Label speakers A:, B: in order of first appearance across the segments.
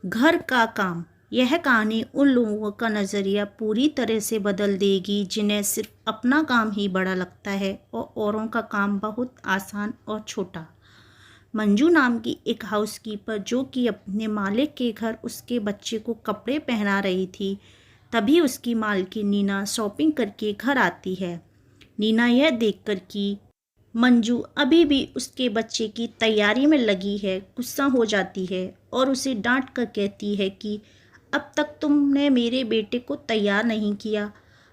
A: घर का काम। यह कहानी उन लोगों का नज़रिया पूरी तरह से बदल देगी जिन्हें सिर्फ अपना काम ही बड़ा लगता है और औरों का काम बहुत आसान और छोटा। मंजू नाम की एक हाउसकीपर जो कि अपने मालिक के घर उसके बच्चे को कपड़े पहना रही थी, तभी उसकी मालकिन नीना शॉपिंग करके घर आती है। नीना यह देखकर कि मंजू अभी भी उसके बच्चे की तैयारी में लगी है, गुस्सा हो जाती है और उसे डांट कर कहती है कि अब तक तुमने मेरे बेटे को तैयार नहीं किया।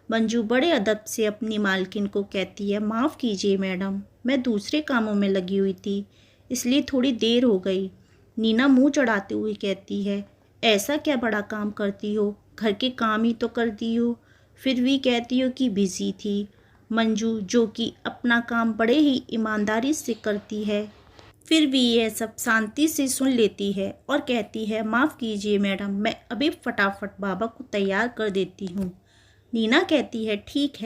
A: मंजू बड़े अदब से अपनी मालकिन को कहती है, माफ़ कीजिए मैडम, मैं दूसरे कामों में लगी हुई थी, इसलिए थोड़ी देर हो गई। नीना मुंह चढ़ाते हुए कहती है, ऐसा क्या बड़ा काम करती हो, घर के काम ही तो करती हो, फिर भी कहती हो कि बिज़ी थी। मंजू जो कि अपना काम बड़े ही ईमानदारी से करती है, फिर भी यह सब शांति से सुन लेती है और कहती है, माफ़ कीजिए मैडम, मैं अभी फटाफट बाबा को तैयार कर देती हूँ। नीना कहती है, ठीक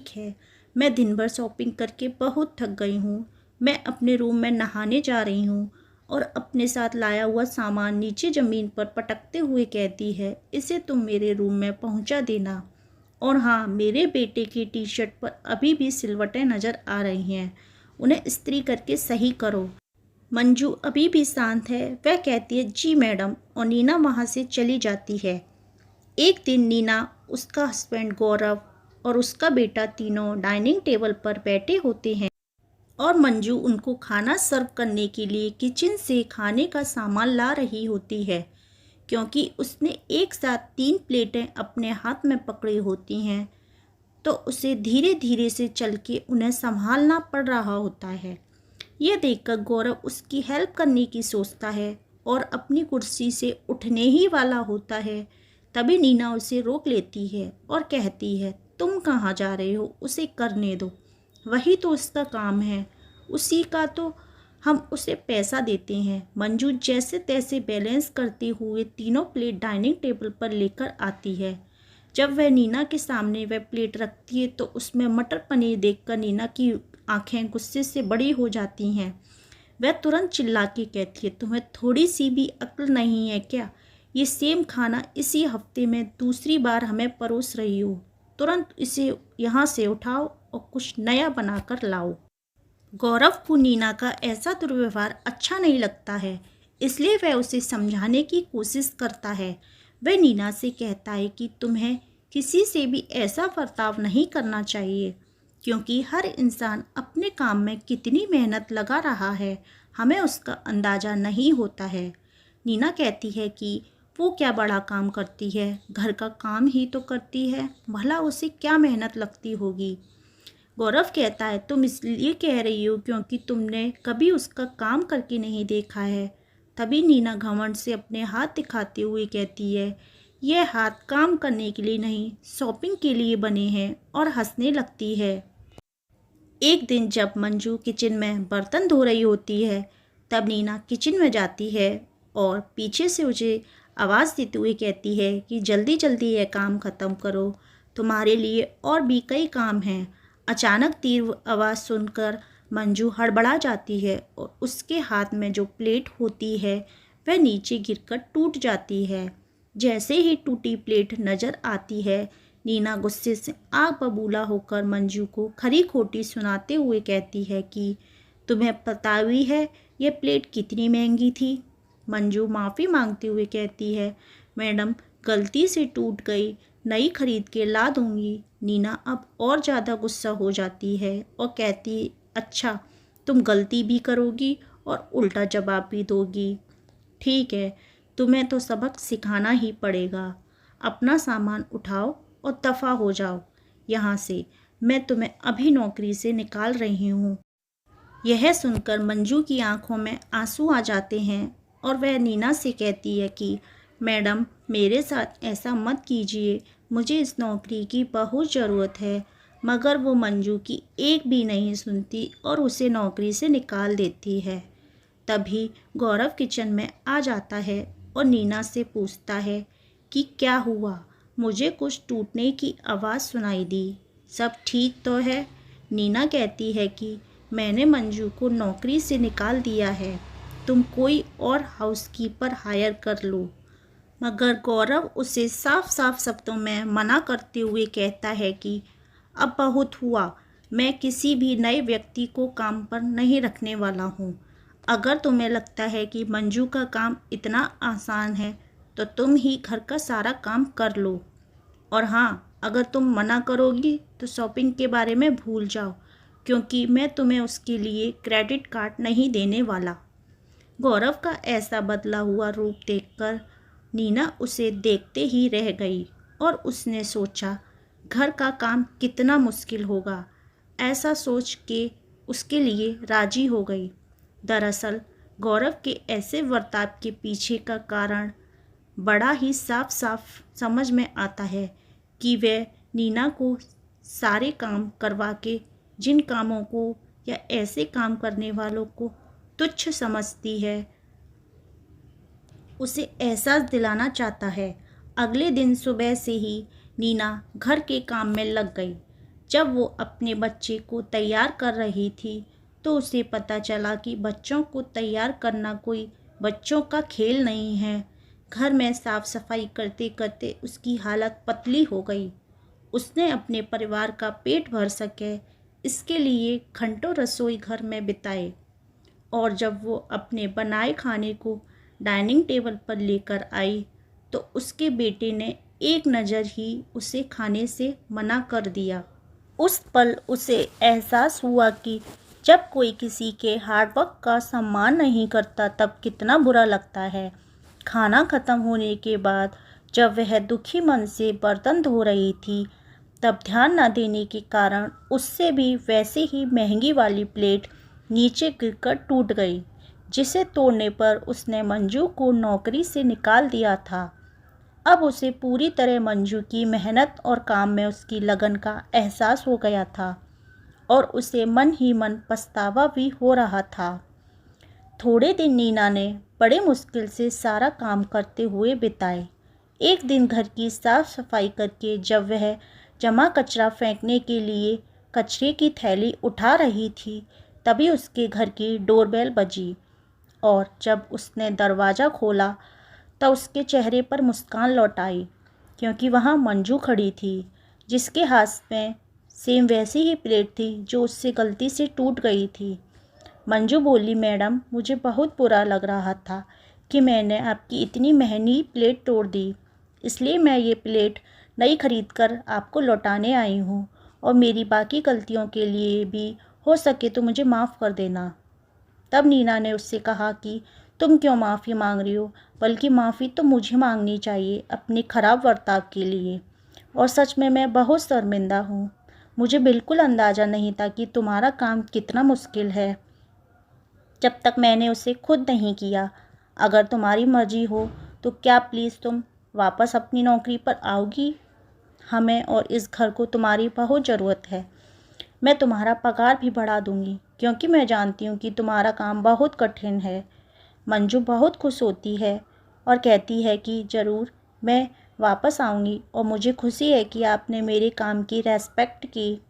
A: है, मैं दिन भर शॉपिंग करके बहुत थक गई हूँ। मैं अपने रूम में नहाने जा रही हूँ और अपने साथ लाया हुआ सामान नीचे ज़मीन पर पटकते हुए कहती है, इसे तुम मेरे रूम में पहुँचा देना। और हाँ, मेरे बेटे की टी शर्ट पर अभी भी सिलवटें नज़र आ रही हैं, उन्हें इस्त्री करके सही करो। मंजू अभी भी शांत है, वह कहती है, जी मैडम, और नीना वहाँ से चली जाती है। एक दिन नीना, उसका हस्बैंड गौरव और उसका बेटा तीनों डाइनिंग टेबल पर बैठे होते हैं और मंजू उनको खाना सर्व करने के लिए किचन से खाने का सामान ला रही होती है, क्योंकि उसने एक साथ 3 प्लेटें अपने हाथ में पकड़ी होती हैं, तो उसे धीरे धीरे से चल के उन्हें संभालना पड़ रहा होता है। यह देखकर गौरव उसकी हेल्प करने की सोचता है और अपनी कुर्सी से उठने ही वाला होता है, तभी नीना उसे रोक लेती है और कहती है, तुम कहाँ जा रहे हो, उसे करने दो, वही तो उसका काम है, उसी का तो हम उसे पैसा देते हैं। मंजू जैसे तैसे बैलेंस करते हुए तीनों प्लेट डाइनिंग टेबल पर लेकर आती है। जब वह नीना के सामने वह प्लेट रखती है तो उसमें मटर पनीर देखकर नीना की आंखें गुस्से से बड़ी हो जाती हैं। वह तुरंत चिल्ला के कहती है, तुम्हें थोड़ी सी भी अक्ल नहीं है क्या? ये सेम खाना इसी हफ्ते में दूसरी बार हमें परोस रही हो, तुरंत इसे यहाँ से उठाओ और कुछ नया बनाकर लाओ। गौरव को नीना का ऐसा दुर्व्यवहार अच्छा नहीं लगता है, इसलिए वह उसे समझाने की कोशिश करता है। वह नीना से कहता है कि तुम्हें किसी से भी ऐसा बर्ताव नहीं करना चाहिए, क्योंकि हर इंसान अपने काम में कितनी मेहनत लगा रहा है, हमें उसका अंदाज़ा नहीं होता है। नीना कहती है कि वो क्या बड़ा काम करती है, घर का काम ही तो करती है, भला उसे क्या मेहनत लगती होगी। गौरव कहता है, तुम इसलिए कह रही हो क्योंकि तुमने कभी उसका काम करके नहीं देखा है। तभी नीना घमंड से अपने हाथ दिखाते हुए कहती है, यह हाथ काम करने के लिए नहीं, शॉपिंग के लिए बने हैं, और हंसने लगती है। एक दिन जब मंजू किचन में बर्तन धो रही होती है, तब नीना किचन में जाती है और पीछे से उसे आवाज़ देते हुए कहती है कि जल्दी जल्दी यह काम ख़त्म करो, तुम्हारे लिए और भी कई काम हैं। अचानक तीव्र आवाज़ सुनकर मंजू हड़बड़ा जाती है और उसके हाथ में जो प्लेट होती है वह नीचे गिरकर टूट जाती है। जैसे ही टूटी प्लेट नज़र आती है, नीना गुस्से से आग बबूला होकर मंजू को खरी खोटी सुनाते हुए कहती है कि तुम्हें पता भी है यह प्लेट कितनी महंगी थी। मंजू माफ़ी मांगते हुए कहती है, मैडम, गलती से टूट गई, नई खरीद के ला दूंगी। नीना अब और ज़्यादा गुस्सा हो जाती है और कहती, अच्छा, तुम गलती भी करोगी और उल्टा जवाब भी दोगी, ठीक है, तुम्हें तो सबक सिखाना ही पड़ेगा। अपना सामान उठाओ और दफ़ा हो जाओ यहाँ से, मैं तुम्हें अभी नौकरी से निकाल रही हूँ। यह सुनकर मंजू की आंखों में आंसू आ जाते हैं और वह नीना से कहती है कि मैडम, मेरे साथ ऐसा मत कीजिए, मुझे इस नौकरी की बहुत ज़रूरत है। मगर वो मंजू की एक भी नहीं सुनती और उसे नौकरी से निकाल देती है। तभी गौरव किचन में आ जाता है और नीना से पूछता है कि क्या हुआ, मुझे कुछ टूटने की आवाज़ सुनाई दी, सब ठीक तो है? नीना कहती है कि मैंने मंजू को नौकरी से निकाल दिया है, तुम कोई और हाउसकीपर हायर कर लो। मगर गौरव उसे साफ साफ शब्दों में मना करते हुए कहता है कि अब बहुत हुआ, मैं किसी भी नए व्यक्ति को काम पर नहीं रखने वाला हूँ। अगर तुम्हें लगता है कि मंजू का काम इतना आसान है तो तुम ही घर का सारा काम कर लो। और हाँ, अगर तुम मना करोगी तो शॉपिंग के बारे में भूल जाओ, क्योंकि मैं तुम्हें उसके लिए क्रेडिट कार्ड नहीं देने वाला। गौरव का ऐसा बदला हुआ रूप देखकर नीना उसे देखते ही रह गई और उसने सोचा घर का काम कितना मुश्किल होगा। ऐसा सोच के उसके लिए राजी हो गई। दरअसल गौरव के ऐसे बर्ताव के पीछे का कारण बड़ा ही साफ साफ समझ में आता है कि वह नीना को सारे काम करवा के जिन कामों को या ऐसे काम करने वालों को तुच्छ समझती है, उसे एहसास दिलाना चाहता है। अगले दिन सुबह से ही नीना घर के काम में लग गई। जब वो अपने बच्चे को तैयार कर रही थी तो उसे पता चला कि बच्चों को तैयार करना कोई बच्चों का खेल नहीं है। घर में साफ सफाई करते करते उसकी हालत पतली हो गई। उसने अपने परिवार का पेट भर सके इसके लिए घंटों रसोई घर में बिताए, और जब वो अपने बनाए खाने को डाइनिंग टेबल पर लेकर आई तो उसके बेटे ने एक नज़र ही उसे खाने से मना कर दिया। उस पल उसे एहसास हुआ कि जब कोई किसी के हार्डवर्क का सम्मान नहीं करता तब कितना बुरा लगता है। खाना ख़त्म होने के बाद जब वह दुखी मन से बर्तन धो रही थी तब ध्यान न देने के कारण उससे भी वैसे ही महंगी वाली प्लेट नीचे गिरकर टूट गई, जिसे तोड़ने पर उसने मंजू को नौकरी से निकाल दिया था। अब उसे पूरी तरह मंजू की मेहनत और काम में उसकी लगन का एहसास हो गया था और उसे मन ही मन पछतावा भी हो रहा था। थोड़े दिन नीना ने बड़े मुश्किल से सारा काम करते हुए बिताए। एक दिन घर की साफ सफाई करके जब वह जमा कचरा फेंकने के लिए कचरे की थैली उठा रही थी तभी उसके घर की डोरबेल बजी, और जब उसने दरवाज़ा खोला तो उसके चेहरे पर मुस्कान लौट आई, क्योंकि वहाँ मंजू खड़ी थी जिसके हाथ में सेम वैसी ही प्लेट थी जो उससे गलती से टूट गई थी। मंजू बोली, मैडम, मुझे बहुत बुरा लग रहा था कि मैंने आपकी इतनी महंगी प्लेट तोड़ दी, इसलिए मैं ये प्लेट नई खरीद कर आपको लौटाने आई हूँ, और मेरी बाकी गलतियों के लिए भी हो सके तो मुझे माफ़ कर देना। तब नीना ने उससे कहा कि तुम क्यों माफ़ी मांग रही हो, बल्कि माफ़ी तो मुझे मांगनी चाहिए अपने ख़राब बर्ताव के लिए, और सच में मैं बहुत शर्मिंदा हूँ। मुझे बिल्कुल अंदाज़ा नहीं था कि तुम्हारा काम कितना मुश्किल है जब तक मैंने उसे खुद नहीं किया। अगर तुम्हारी मर्ज़ी हो तो क्या प्लीज़ तुम वापस अपनी नौकरी पर आओगी? हमें और इस घर को तुम्हारी बहुत ज़रूरत है। मैं तुम्हारा पगार भी बढ़ा दूंगी, क्योंकि मैं जानती हूँ कि तुम्हारा काम बहुत कठिन है। मंजू बहुत खुश होती है और कहती है कि ज़रूर मैं वापस आऊँगी, और मुझे खुशी है कि आपने मेरे काम की रेस्पेक्ट की।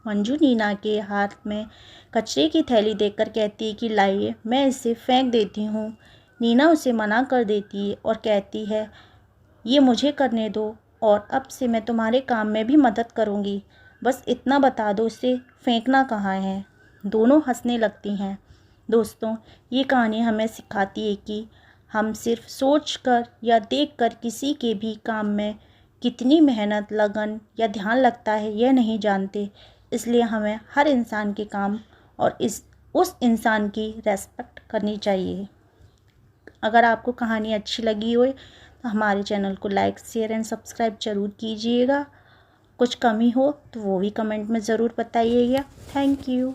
A: मंजू नीना के हाथ में कचरे की थैली देखकर कहती है कि लाइए, मैं इसे फेंक देती हूँ। नीना उसे मना कर देती है और कहती है, ये मुझे करने दो, और अब से मैं तुम्हारे काम में भी मदद करूँगी। बस इतना बता दो, इसे फेंकना कहाँ है। दोनों हंसने लगती हैं। दोस्तों, ये कहानी हमें सिखाती है कि हम सिर्फ सोचकर या देखकर किसी के भी काम में कितनी मेहनत, लगन या ध्यान लगता है यह नहीं जानते। इसलिए हमें हर इंसान के काम और उस इंसान की रेस्पेक्ट करनी चाहिए। अगर आपको कहानी अच्छी लगी हो तो हमारे चैनल को लाइक, शेयर एंड सब्सक्राइब ज़रूर कीजिएगा। कुछ कमी हो तो वो भी कमेंट में ज़रूर बताइएगा। Thank you.